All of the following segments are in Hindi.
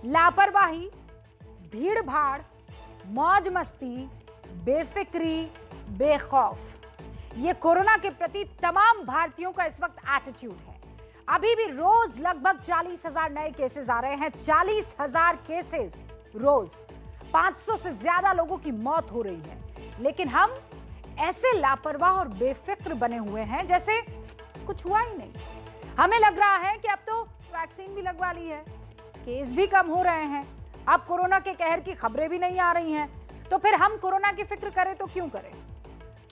लापरवाही, भीड़ भाड़, मौज मस्ती, बेफिक्री, बेखौफ, ये कोरोना के प्रति तमाम भारतीयों का इस वक्त एटीट्यूड है। अभी भी रोज लगभग 40,000 नए केसेस आ रहे हैं। 40,000 केसेस रोज, 500 से ज्यादा लोगों की मौत हो रही है, लेकिन हम ऐसे लापरवाह और बेफिक्र बने हुए हैं जैसे कुछ हुआ ही नहीं। हमें लग रहा है कि अब तो वैक्सीन भी लगवा ली है, केस भी कम हो रहे हैं, अब कोरोना के कहर की खबरें भी नहीं आ रही हैं, तो फिर हम कोरोना की फिक्र करें तो क्यों करें?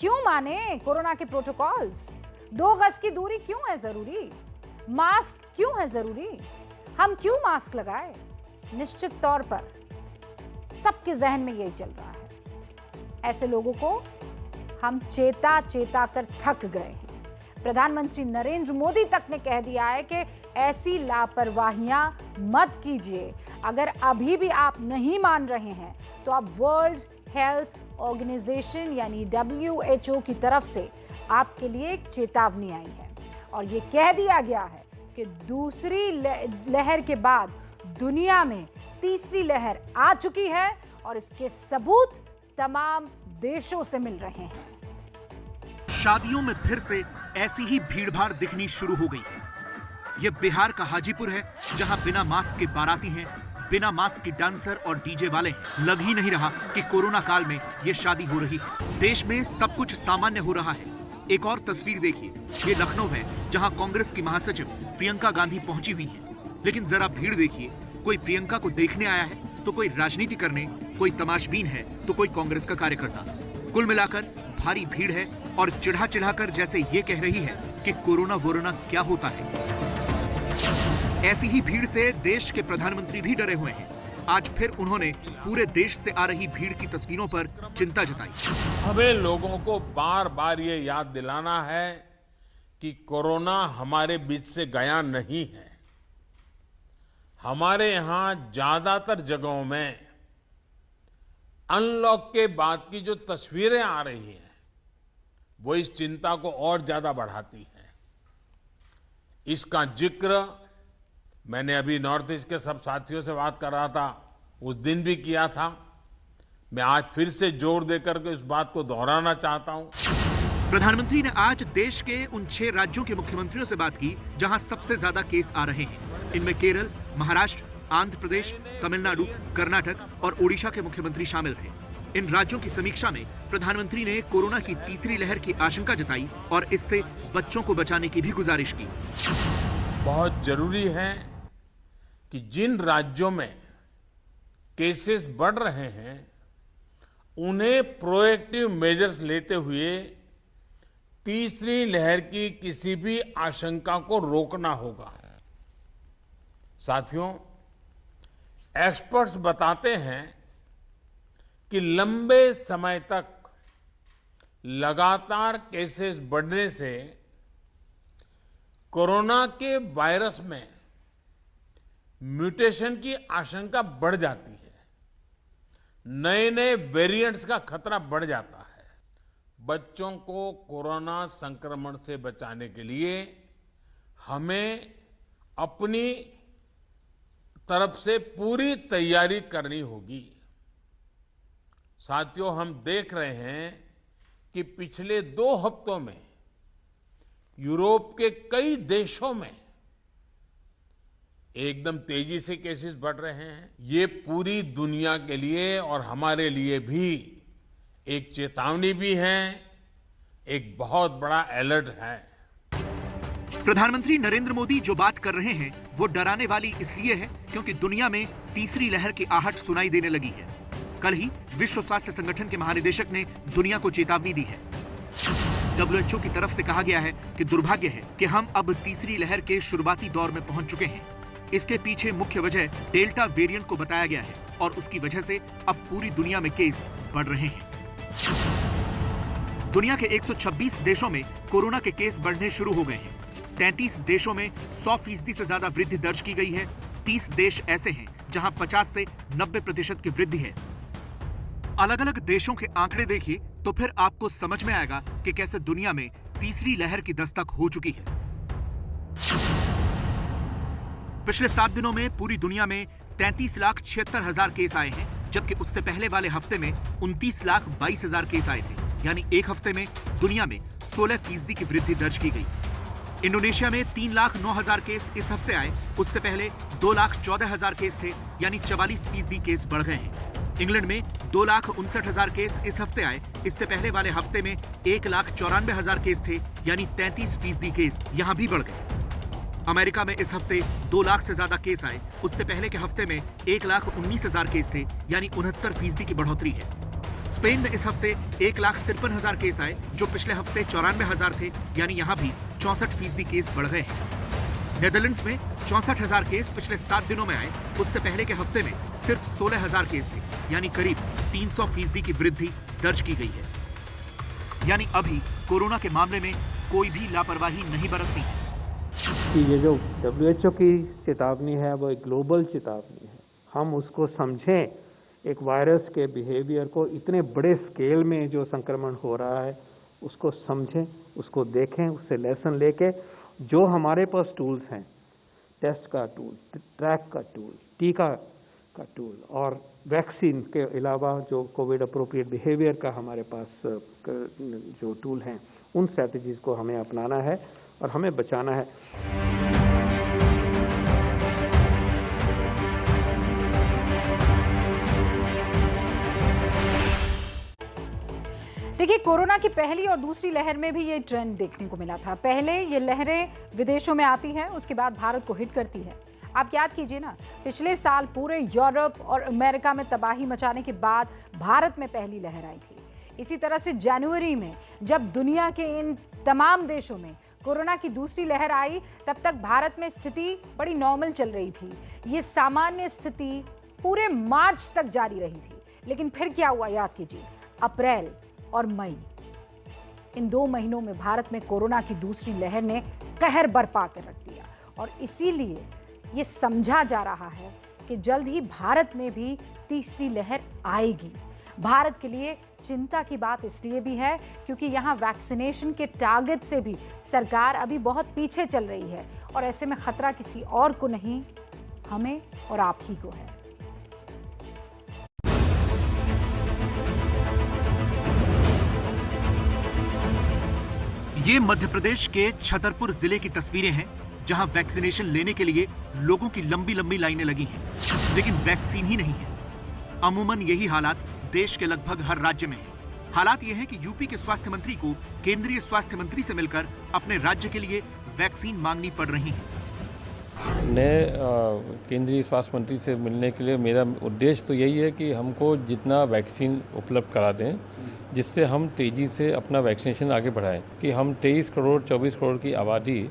क्यों माने कोरोना के प्रोटोकॉल्स? 2 गज की दूरी क्यों है जरूरी? मास्क क्यों है जरूरी? हम क्यों मास्क लगाए? निश्चित तौर पर सबके जहन में यही चल रहा है। ऐसे लोगों को हम चेता चेता कर थक गए हैं। प्रधानमंत्री नरेंद्र मोदी तक ने कह दिया है कि ऐसी लापरवाहियां मत कीजिए। अगर अभी भी आप नहीं मान रहे हैं तो अब वर्ल्ड हेल्थ ऑर्गेनाइजेशन यानी WHO की तरफ से आपके लिए एक चेतावनी आई है और ये कह दिया गया है कि दूसरी लहर के बाद दुनिया में तीसरी लहर आ चुकी है और इसके सबूत तमाम देशों से मिल रहे हैं। शादियों में फिर से ऐसी ही भीड़भाड़ दिखनी शुरू हो गई है। यह बिहार का हाजीपुर है, जहां बिना मास्क के बाराती हैं, बिना मास्क के डांसर और डीजे वाले हैं। लग ही नहीं रहा कि कोरोना काल में यह शादी हो रही है। देश में सब कुछ सामान्य हो रहा है। एक और तस्वीर देखिए, ये लखनऊ है, जहां कांग्रेस की महासचिव प्रियंका गांधी पहुंची हुई है। लेकिन जरा भीड़ देखिए, कोई प्रियंका को देखने आया है तो कोई राजनीति करने, कोई तमाशबीन है तो कोई कांग्रेस का कार्यकर्ता। कुल मिलाकर भारी भीड़ है और चिढ़ा चिढ़ाकर जैसे ये कह रही है कि कोरोना वोरोना क्या होता है। ऐसी ही भीड़ से देश के प्रधानमंत्री भी डरे हुए हैं। आज फिर उन्होंने पूरे देश से आ रही भीड़ की तस्वीरों पर चिंता जताई। हमें लोगों को बार बार ये याद दिलाना है कि कोरोना हमारे बीच से गया नहीं है। हमारे यहां ज्यादातर जगहों में अनलॉक के बाद की जो तस्वीरें आ रही हैं वो इस चिंता को और ज्यादा बढ़ाती हैं। इसका जिक्र मैंने अभी नॉर्थ ईस्ट के सब साथियों से बात कर रहा था, उस दिन भी किया था। मैं आज फिर से जोर देकर के इस बात को दोहराना चाहता हूं। प्रधानमंत्री ने आज देश के उन 6 राज्यों के मुख्यमंत्रियों से बात की जहां सबसे ज्यादा केस आ रहे हैं। इनमें केरल, महाराष्ट्र, आंध्र प्रदेश, तमिलनाडु, कर्नाटक और ओडिशा के मुख्यमंत्री शामिल थे। इन राज्यों की समीक्षा में प्रधानमंत्री ने कोरोना की तीसरी लहर की आशंका जताई और इससे बच्चों को बचाने की भी गुजारिश की। बहुत जरूरी है कि जिन राज्यों में केसेस बढ़ रहे हैं उन्हें प्रोएक्टिव मेजर्स लेते हुए तीसरी लहर की किसी भी आशंका को रोकना होगा। साथियों, एक्सपर्ट्स बताते हैं कि लंबे समय तक लगातार केसेस बढ़ने से कोरोना के वायरस में म्यूटेशन की आशंका बढ़ जाती है। नए नए वेरिएंट्स का खतरा बढ़ जाता है। बच्चों को कोरोना संक्रमण से बचाने के लिए हमें अपनी तरफ से पूरी तैयारी करनी होगी। साथियों, हम देख रहे हैं कि पिछले 2 हफ्तों में यूरोप के कई देशों में एकदम तेजी से केसेस बढ़ रहे हैं। ये पूरी दुनिया के लिए और हमारे लिए भी एक चेतावनी भी है, एक बहुत बड़ा अलर्ट है। प्रधानमंत्री नरेंद्र मोदी जो बात कर रहे हैं वो डराने वाली इसलिए है क्योंकि दुनिया में तीसरी लहर की आहट सुनाई देने लगी है। कल ही विश्व स्वास्थ्य संगठन के महानिदेशक ने दुनिया को चेतावनी दी है। WHO की तरफ से कहा गया है कि दुर्भाग्य है कि हम अब तीसरी लहर के शुरुआती दौर में पहुंच चुके हैं। इसके पीछे मुख्य वजह डेल्टा वेरिएंट को बताया गया है और उसकी वजह से अब पूरी दुनिया में केस बढ़ रहे हैं। दुनिया के 126 देशों में कोरोना के केस बढ़ने शुरू हो गए हैं। 33 देशों में 100% से ज्यादा वृद्धि दर्ज की गई है। 30 देश ऐसे हैं जहां 50 से 90% की वृद्धि है। अलग अलग देशों के आंकड़े देखिए तो फिर आपको समझ में आएगा कि कैसे दुनिया में तीसरी लहर की दस्तक हो चुकी है। पिछले 7 दिनों में पूरी दुनिया में 33,76,000 केस आए हैं, जबकि उससे पहले वाले हफ्ते में 29,22,000 केस आए थे। यानी एक हफ्ते में दुनिया में 16% की वृद्धि दर्ज की गई। इंडोनेशिया में 3,09,000 केस इस हफ्ते आए, उससे पहले 2,14,000 केस थे, यानी 44% केस बढ़ गए हैं। इंग्लैंड में 2,59,000 केस इस हफ्ते आए, इससे पहले वाले हफ्ते में 1,94,000 केस थे, यानी 33% केस यहां भी बढ़ गए। अमेरिका में इस हफ्ते 2 लाख से ज्यादा केस आए, उससे पहले के हफ्ते में 1,19,000 केस थे, यानी 69% की बढ़ोतरी है। स्पेन में इस हफ्ते 1,53,000 केस आए, जो पिछले हफ्ते 94,000 थे, यानी यहां भी 64% केस बढ़ गए हैं। नेदरलैंड्स में 64,000 केस पिछले 7 दिनों में आए, उससे पहले के हफ्ते में सिर्फ 16,000 केस थे, यानी करीब 300% की वृद्धि दर्ज की गई है। यानी अभी कोरोना के मामले में कोई भी लापरवाही नहीं बरतनी है। कि ये जो WHO की चेतावनी है वो एक ग्लोबल चेतावनी है। हम उसको समझें, एक वायरस के बिहेवियर को इतने बड़े स्केल में जो संक्रमण हो रहा है उसको समझें, उसको देखें, उससे लेसन लेके जो हमारे पास टूल्स हैं, टेस्ट का टूल, ट्रैक का टूल, टीका का टूल और वैक्सीन के अलावा जो कोविड अप्रोप्रिएट बिहेवियर का हमारे पास जो टूल हैं, उन स्ट्रैटेजीज को हमें अपनाना है और हमें बचाना है। देखिए, कोरोना की पहली और दूसरी लहर में भी ये ट्रेंड देखने को मिला था। पहले ये लहरें विदेशों में आती हैं, उसके बाद भारत को हिट करती है। आप याद कीजिए ना, पिछले साल पूरे यूरोप और अमेरिका में तबाही मचाने के बाद भारत में पहली लहर आई थी। इसी तरह से जनवरी में जब दुनिया के इन तमाम देशों में कोरोना की दूसरी लहर आई, तब तक भारत में स्थिति बड़ी नॉर्मल चल रही थी। ये सामान्य स्थिति पूरे मार्च तक जारी रही थी। लेकिन फिर क्या हुआ, याद कीजिए, अप्रैल और मई, इन 2 महीनों में भारत में कोरोना की दूसरी लहर ने कहर बरपा कर रख दिया। और इसीलिए ये समझा जा रहा है कि जल्द ही भारत में भी तीसरी लहर आएगी। भारत के लिए चिंता की बात इसलिए भी है क्योंकि यहाँ वैक्सीनेशन के टारगेट से भी सरकार अभी बहुत पीछे चल रही है और ऐसे में खतरा किसी और को नहीं, हमें और आप ही को है। ये मध्य प्रदेश के छतरपुर जिले की तस्वीरें हैं, जहां वैक्सीनेशन लेने के लिए लोगों की लंबी लंबी लाइनें लगी हैं, लेकिन वैक्सीन ही नहीं है। अमूमन यही हालात देश के लगभग हर राज्य में है। हालात ये है कि यूपी के स्वास्थ्य मंत्री को केंद्रीय स्वास्थ्य मंत्री से मिलकर अपने राज्य के लिए वैक्सीन मांगनी पड़ रही है। नए केंद्रीय स्वास्थ्य मंत्री से मिलने के लिए मेरा उद्देश्य तो यही है कि हमको जितना वैक्सीन उपलब्ध करा दें, जिससे हम तेज़ी से अपना वैक्सीनेशन आगे बढ़ाएं। कि हम 23 करोड़ 24 करोड़ की आबादी,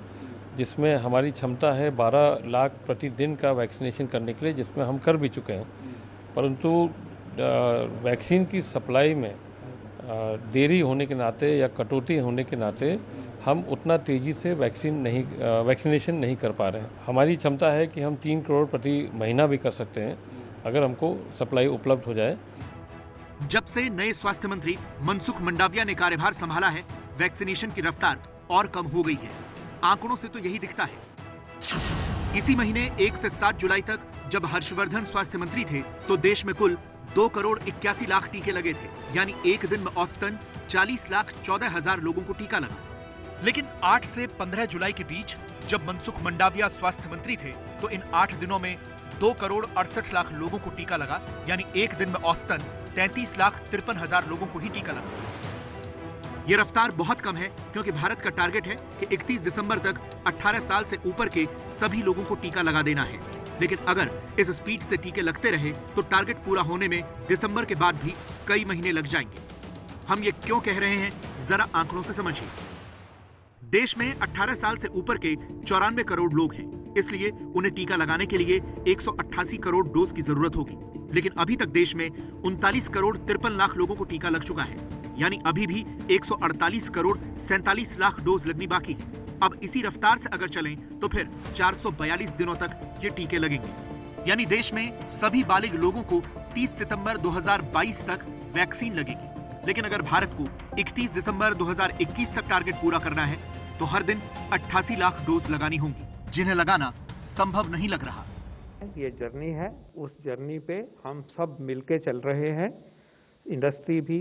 जिसमें हमारी क्षमता है 12 लाख प्रतिदिन का वैक्सीनेशन करने के लिए, जिसमें हम कर भी चुके हैं, परंतु वैक्सीन की सप्लाई में देरी होने के नाते या कटौती होने के नाते हम उतना तेज़ी से वैक्सीनेशन नहीं कर पा रहे हैं। हमारी क्षमता है कि हम 3 करोड़ प्रति महीना भी कर सकते हैं अगर हमको सप्लाई उपलब्ध हो जाए। जब से नए स्वास्थ्य मंत्री मनसुख मंडाविया ने कार्यभार संभाला है, वैक्सीनेशन की रफ्तार और कम हो गई है। आंकड़ों से तो यही दिखता है। इसी महीने 1 से 7 जुलाई तक जब हर्षवर्धन स्वास्थ्य मंत्री थे, तो देश में कुल 2 करोड़ 81 लाख टीके लगे थे, यानी एक दिन में औसतन 40,14,000 लोगों को टीका लगा। लेकिन 8 से 15 जुलाई के बीच जब मनसुख मंडाविया स्वास्थ्य मंत्री थे, तो इन 8 दिनों में 2 करोड़ 68 लाख लोगों को टीका लगा, यानी एक दिन में औसतन 33,53,000 लोगों को ही टीका लगा। ये रफ्तार बहुत कम है, क्योंकि भारत का टारगेट है कि 31 दिसंबर तक 18 साल से ऊपर के सभी लोगों को टीका लगा देना है। लेकिन अगर इस स्पीड से टीके लगते रहे तो टारगेट पूरा होने में दिसंबर के बाद भी कई महीने लग जाएंगे। हम ये क्यों कह रहे हैं, जरा आंकड़ों से समझिए। देश में 18 साल से ऊपर के 94 करोड़ लोग हैं, इसलिए उन्हें टीका लगाने के लिए 188 करोड़ डोज की जरूरत होगी। लेकिन अभी तक देश में 39 करोड़ 53 लाख लोगों को टीका लग चुका है, यानी अभी भी 148 करोड़ 47 लाख डोज लगनी बाकी है। अब इसी रफ्तार से अगर चलें तो फिर 442 दिनों तक ये टीके लगेंगे, यानी देश में सभी बालिग लोगों को 30 सितंबर 2022 तक वैक्सीन लगेगी। लेकिन अगर भारत को 31 दिसंबर 2021 तक टारगेट पूरा करना है तो हर दिन 88 लाख डोज लगानी होंगी, जिन्हें लगाना संभव नहीं लग रहा। ये जर्नी है, उस जर्नी पे हम सब मिलके चल रहे हैं, इंडस्ट्री भी,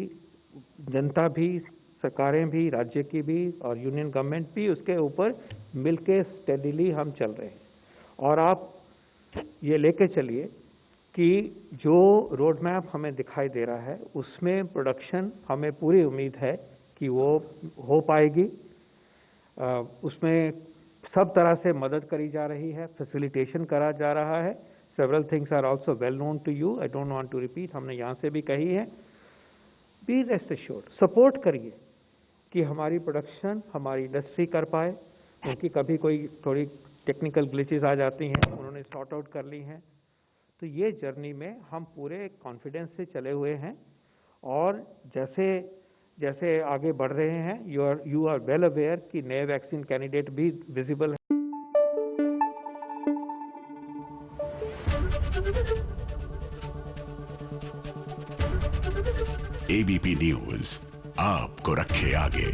जनता भी, सरकारें भी, राज्य की भी और यूनियन गवर्नमेंट भी, उसके ऊपर मिलके स्टेडीली हम चल रहे हैं। और आप ये लेके चलिए कि जो रोड मैप हमें दिखाई दे रहा है उसमें प्रोडक्शन हमें पूरी उम्मीद है कि वो हो पाएगी। उसमें सब तरह से मदद करी जा रही है, फैसिलिटेशन करा जा रहा है। Several things are also well known to you, I don't want to repeat, हमने यहाँ से भी कही है। बी रेस्ट एश्योर्ड, सपोर्ट करिए कि हमारी प्रोडक्शन, हमारी इंडस्ट्री कर पाए, क्योंकि कभी कोई थोड़ी टेक्निकल ग्लिचेस आ जाती हैं, उन्होंने सॉर्ट आउट कर ली हैं। तो ये जर्नी में हम पूरे कॉन्फिडेंस से चले हुए हैं और जैसे जैसे आगे बढ़ रहे हैं, यू आर वेल अवेयर कि नए वैक्सीन कैंडिडेट भी विजिबल हैं। एबीपी न्यूज आपको रखे आगे।